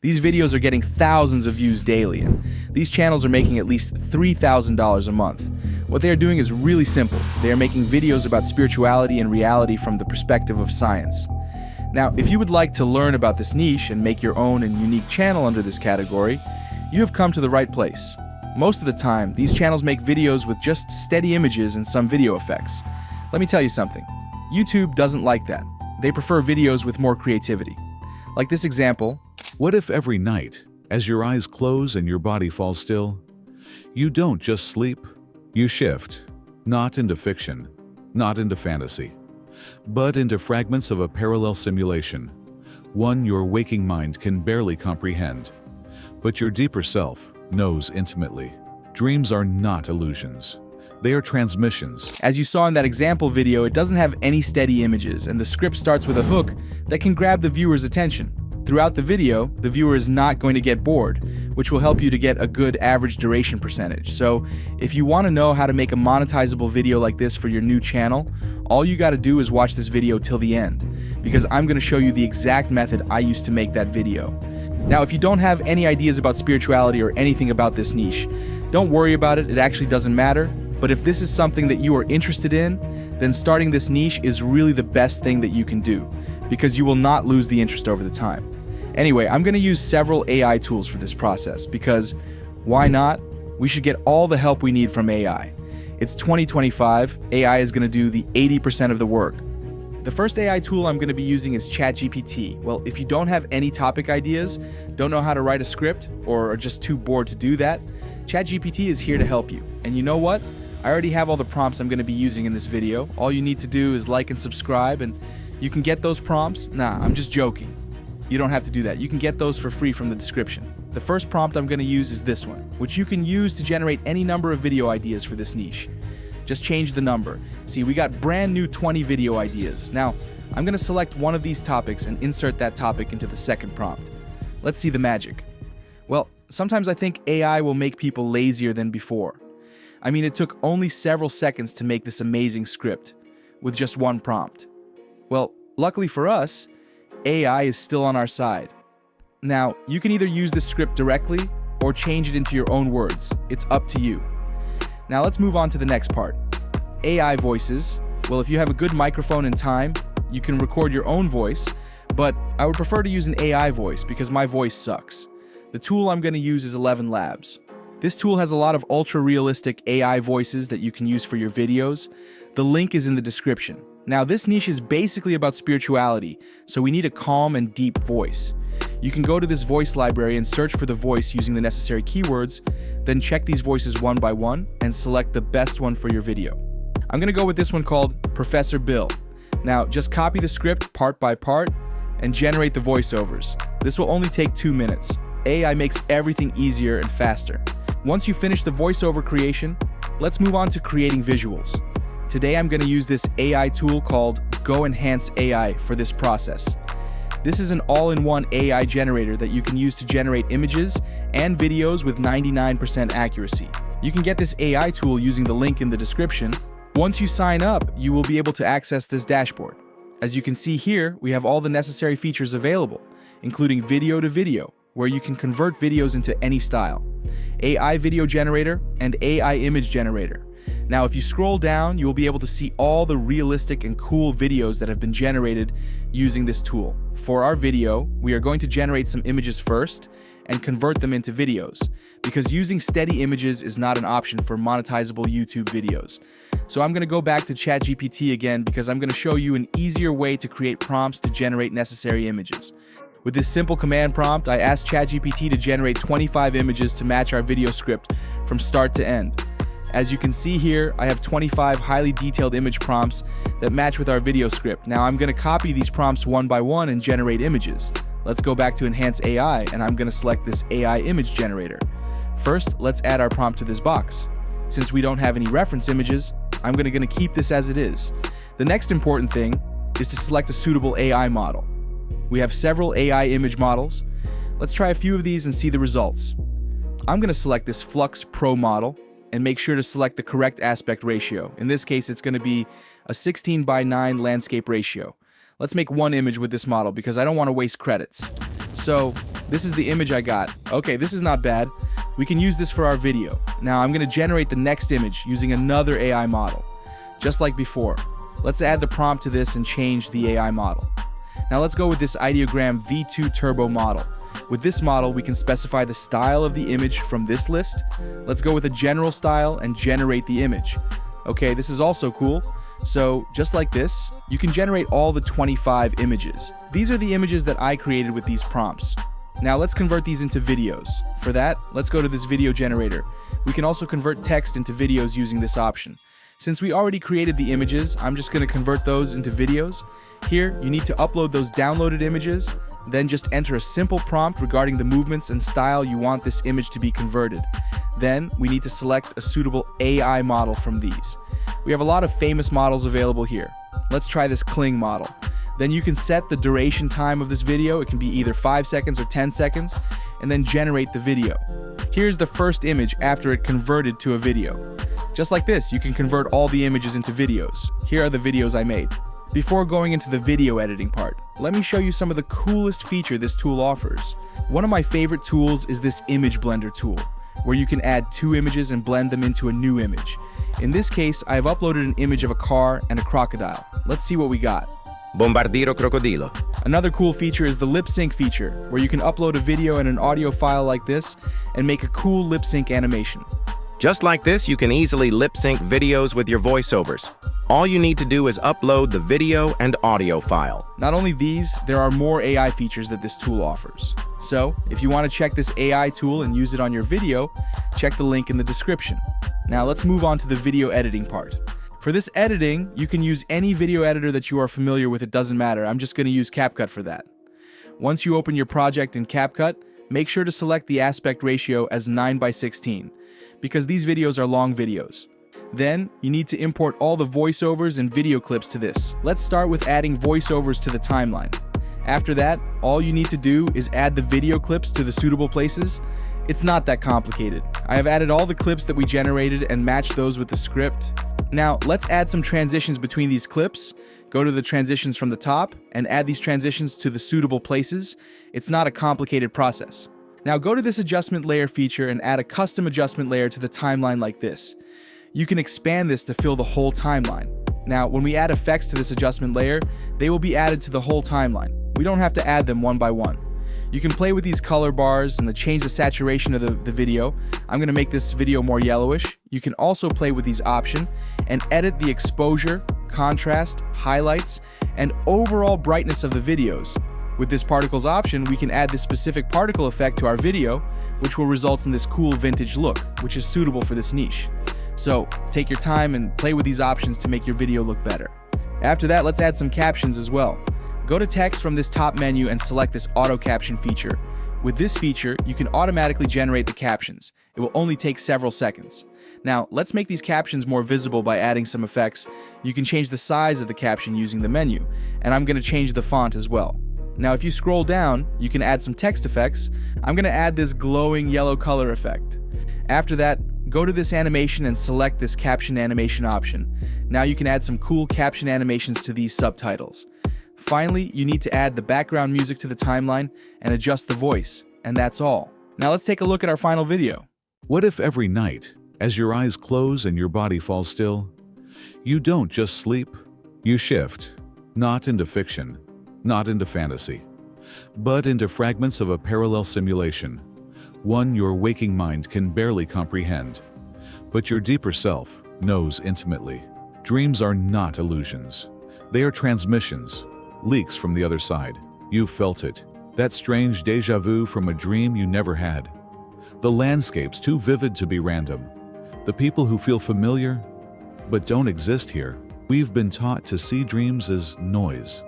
These videos are getting thousands of views daily, and these channels are making at least $3,000 a month. What they are doing is really simple. They are making videos about spirituality and reality from the perspective of science. Now, if you would like to learn about this niche and make your own and unique channel under this category, you have come to the right place. Most of the time, these channels make videos with just steady images and some video effects. Let me tell you something. YouTube doesn't like that. They prefer videos with more creativity. Like this example. What if every night, as your eyes close and your body falls still, you don't just sleep, you shift, not into fiction, not into fantasy, but into fragments of a parallel simulation, one your waking mind can barely comprehend, but your deeper self knows intimately. Dreams are not illusions. They are transmissions. As you saw in that example video, it doesn't have any steady images, and the script starts with a hook that can grab the viewer's attention. Throughout the video, the viewer is not going to get bored, which will help you to get a good average duration percentage. So if you want to know how to make a monetizable video like this for your new channel, all you got to do is watch this video till the end, because I'm going to show you the exact method I used to make that video. Now, if you don't have any ideas about spirituality or anything about this niche, don't worry about it, it actually doesn't matter. But if this is something that you are interested in, then starting this niche is really the best thing that you can do, because you will not lose the interest over the time. Anyway, I'm going to use several AI tools for this process, because why not? We should get all the help we need from AI. It's 2025, AI is going to do the 80% of the work. The first AI tool I'm going to be using is ChatGPT. Well, if you don't have any topic ideas, don't know how to write a script, or are just too bored to do that, ChatGPT is here to help you. And you know what? I already have all the prompts I'm going to be using in this video. All you need to do is like and subscribe, and you can get those prompts. Nah, I'm just joking. You don't have to do that. You can get those for free from the description. The first prompt I'm going to use is this one, which you can use to generate any number of video ideas for this niche. Just change the number. See, we got brand new 20 video ideas. Now, I'm going to select one of these topics and insert that topic into the second prompt. Let's see the magic. Well, sometimes I think AI will make people lazier than before. I mean, it took only several seconds to make this amazing script with just one prompt. Well, luckily for us, AI is still on our side. Now, you can either use this script directly or change it into your own words. It's up to you. Now let's move on to the next part. AI voices. Well, if you have a good microphone and time, you can record your own voice, but I would prefer to use an AI voice because my voice sucks. The tool I'm going to use is 11 Labs. This tool has a lot of ultra-realistic AI voices that you can use for your videos. The link is in the description. Now, this niche is basically about spirituality, so we need a calm and deep voice. You can go to this voice library and search for the voice using the necessary keywords, then check these voices one by one and select the best one for your video. I'm going to go with this one called Professor Bill. Now, just copy the script part by part and generate the voiceovers. This will only take 2 minutes. AI makes everything easier and faster. Once you finish the voiceover creation, let's move on to creating visuals. Today I'm going to use this AI tool called Go Enhance AI for this process. This is an all-in-one AI generator that you can use to generate images and videos with 99% accuracy. You can get this AI tool using the link in the description. Once you sign up, you will be able to access this dashboard. As you can see here, we have all the necessary features available, including video to video, where you can convert videos into any style, AI video generator, and AI image generator. Now, if you scroll down, you will be able to see all the realistic and cool videos that have been generated using this tool. For our video, we are going to generate some images first and convert them into videos, because using steady images is not an option for monetizable YouTube videos. So I'm going to go back to ChatGPT again, because I'm going to show you an easier way to create prompts to generate necessary images. With this simple command prompt, I asked ChatGPT to generate 25 images to match our video script from start to end. As you can see here, I have 25 highly detailed image prompts that match with our video script. Now I'm going to copy these prompts one by one and generate images. Let's go back to Enhance AI, and I'm going to select this AI image generator. First, let's add our prompt to this box. Since we don't have any reference images, I'm going to keep this as it is. The next important thing is to select a suitable AI model. We have several AI image models. Let's try a few of these and see the results. I'm going to select this Flux Pro model and make sure to select the correct aspect ratio. In this case, it's going to be a 16:9 landscape ratio. Let's make one image with this model because I don't want to waste credits. So This is the image I got. Okay, this is not bad. We can use this for our video. Now I'm going to generate the next image using another AI model. Just like before. Let's add the prompt to this and change the AI model. Now let's go with this Ideogram V2 Turbo model. With this model, we can specify the style of the image from this list. Let's go with a general style and generate the image. Okay, this is also cool. So just like this, you can generate all the 25 images. These are the images that I created with these prompts. Now let's convert these into videos. For that, let's go to this video generator. We can also convert text into videos using this option. Since we already created the images, I'm just going to convert those into videos. Here, you need to upload those downloaded images, then just enter a simple prompt regarding the movements and style you want this image to be converted. Then, we need to select a suitable AI model from these. We have a lot of famous models available here. Let's try this Kling model. Then you can set the duration time of this video. It can be either 5 seconds or 10 seconds, and then generate the video. Here's the first image after it converted to a video. Just like this, you can convert all the images into videos. Here are the videos I made. Before going into the video editing part, let me show you some of the coolest feature this tool offers. One of my favorite tools is this image blender tool, where you can add 2 images and blend them into a new image. In this case, I have uploaded an image of a car and a crocodile. Let's see what we got. Bombardiro crocodilo. Another cool feature is the lip sync feature, where you can upload a video and an audio file like this and make a cool lip sync animation. Just like this, you can easily lip sync videos with your voiceovers. All you need to do is upload the video and audio file. Not only these, there are more AI features that this tool offers. So, if you want to check this AI tool and use it on your video, check the link in the description. Now let's move on to the video editing part. For this editing, you can use any video editor that you are familiar with, it doesn't matter. I'm just going to use CapCut for that. Once you open your project in CapCut, make sure to select the aspect ratio as 9:16, because these videos are long videos. Then, you need to import all the voiceovers and video clips to this. Let's start with adding voiceovers to the timeline. After that, all you need to do is add the video clips to the suitable places. It's not that complicated. I have added all the clips that we generated and matched those with the script. Now, let's add some transitions between these clips. Go to the transitions from the top and add these transitions to the suitable places. It's not a complicated process. Now go to this adjustment layer feature and add a custom adjustment layer to the timeline like this. You can expand this to fill the whole timeline. Now, when we add effects to this adjustment layer, they will be added to the whole timeline. We don't have to add them one by one. You can play with these color bars and change the saturation of the video. I'm going to make this video more yellowish. You can also play with these options and edit the exposure, contrast, highlights, and overall brightness of the videos. With this particles option, we can add this specific particle effect to our video, which will result in this cool vintage look, which is suitable for this niche. So, take your time and play with these options to make your video look better. After that, let's add some captions as well. Go to text from this top menu and select this auto caption feature. With this feature, you can automatically generate the captions. It will only take several seconds. Now, let's make these captions more visible by adding some effects. You can change the size of the caption using the menu, and I'm going to change the font as well. Now, if you scroll down, you can add some text effects. I'm going to add this glowing yellow color effect. After that, go to this animation and select this caption animation option. Now you can add some cool caption animations to these subtitles. Finally, you need to add the background music to the timeline and adjust the voice, and that's all. Now let's take a look at our final video. What if every night, as your eyes close and your body falls still, you don't just sleep, you shift, not into fiction, not into fantasy, but into fragments of a parallel simulation, one your waking mind can barely comprehend, but your deeper self knows intimately. Dreams are not illusions. They are transmissions, leaks from the other side. You've felt it, that strange déjà vu from a dream you never had. The landscapes too vivid to be random. The people who feel familiar, but don't exist here. We've been taught to see dreams as noise,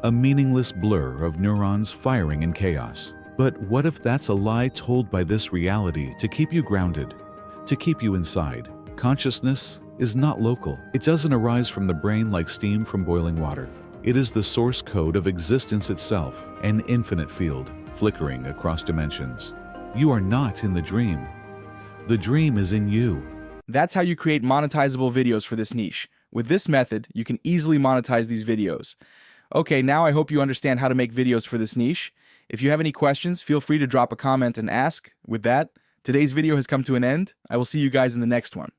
a meaningless blur of neurons firing in chaos. But what if that's a lie told by this reality to keep you grounded, to keep you inside? Consciousness is not local. It doesn't arise from the brain like steam from boiling water. It is the source code of existence itself, an infinite field, flickering across dimensions. You are not in the dream. The dream is in you. That's how you create monetizable videos for this niche. With this method, you can easily monetize these videos. Okay, now I hope you understand how to make videos for this niche. If you have any questions, feel free to drop a comment and ask. With that, today's video has come to an end. I will see you guys in the next one.